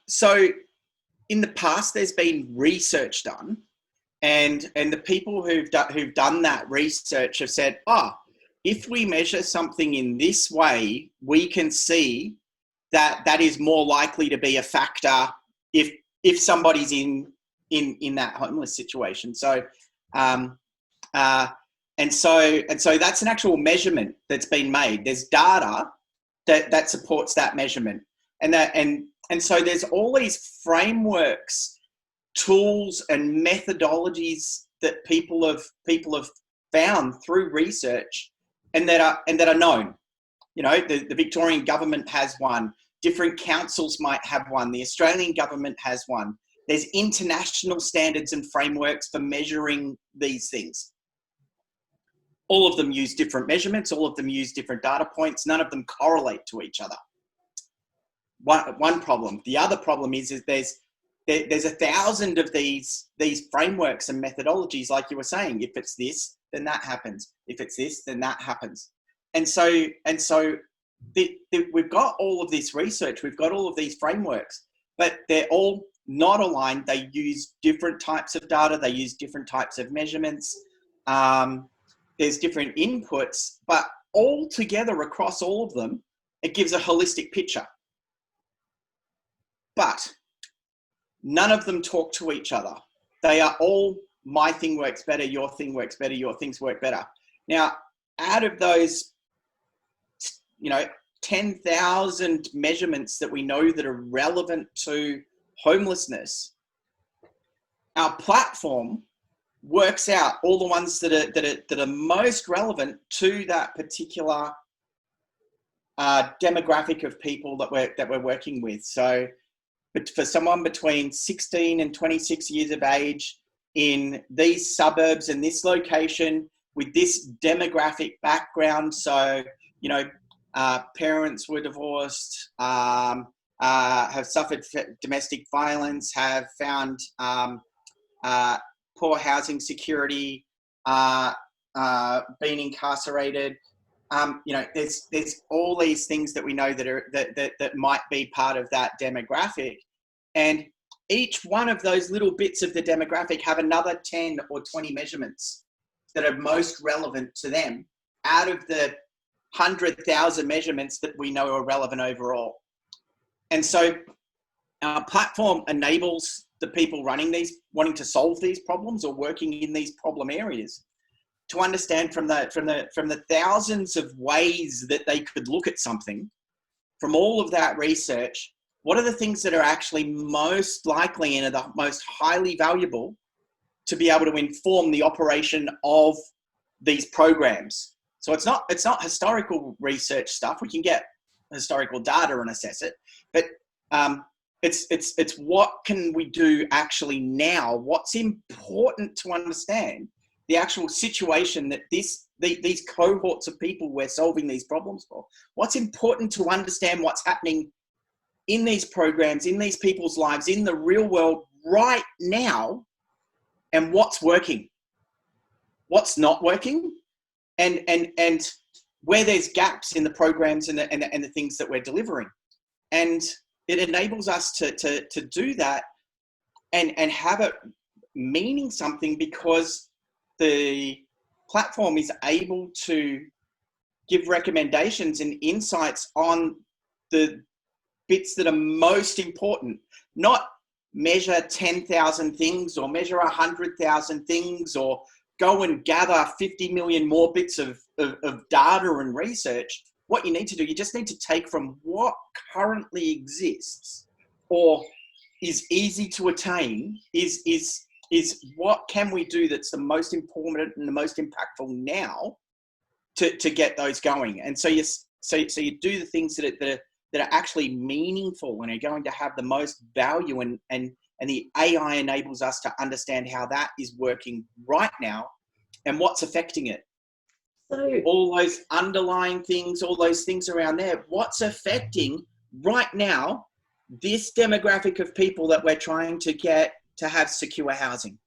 So in the past, there's been research done, and the people who've done that research have said, if we measure something in this way, we can see that that is more likely to be a factor if somebody's in that homeless situation. So, um, uh, and so that's an actual measurement that's been made. There's data that supports that measurement, and so there's all these frameworks, tools, and methodologies that people have found through research, and that are known. You know, the Victorian government has one. Different councils might have one. The Australian government has one. There's international standards and frameworks for measuring these things. All of them use different measurements. All of them use different data points. None of them correlate to each other. One problem. The other problem is there's 1,000 of these frameworks and methodologies, like you were saying. If it's this, then that happens. If it's this, then that happens. And so we've got all of this research, we've got all of these frameworks, but they're all not aligned. They use different types of data. They use different types of measurements. There's different inputs, but all together across all of them, it gives a holistic picture. But none of them talk to each other. They are all, my thing works better, your thing works better, your things work better. Now, out of those, 10,000 measurements that we know that are relevant to homelessness, our platform works out all the ones that are most relevant to that particular demographic of people that we're working with. So, but for someone between 16 and 26 years of age in these suburbs and this location with this demographic background, so parents were divorced, have suffered domestic violence, have found poor housing security, been incarcerated. There's all these things that we know that might be part of that demographic, and each one of those little bits of the demographic have another 10 or 20 measurements that are most relevant to them out of the 100,000 measurements that we know are relevant overall. And so our platform enables the people running these, wanting to solve these problems or working in these problem areas, to understand from the thousands of ways that they could look at something, from all of that research, what are the things that are actually most likely and are the most highly valuable to be able to inform the operation of these programs. So it's not historical research stuff. We can get historical data and assess it, but it's what can we do actually now? What's important to understand the actual situation that these cohorts of people we're solving these problems for. What's important to understand what's happening in these programs, in these people's lives, in the real world right now, and what's working, what's not working, and where there's gaps in the programs and the things that we're delivering. And it enables us to do that and have it meaning something, because the platform is able to give recommendations and insights on the bits that are most important, not measure 10,000 things or measure 100,000 things or go and gather 50 million more bits of data and research. What you need to do, you just need to take from what currently exists or is easy to attain, is what can we do that's the most important and the most impactful now to get those going. And so you do the things that are actually meaningful and are going to have the most value, and the AI enables us to understand how that is working right now and what's affecting it. So all those underlying things, all those things around there, what's affecting right now this demographic of people that we're trying to get to have secure housing.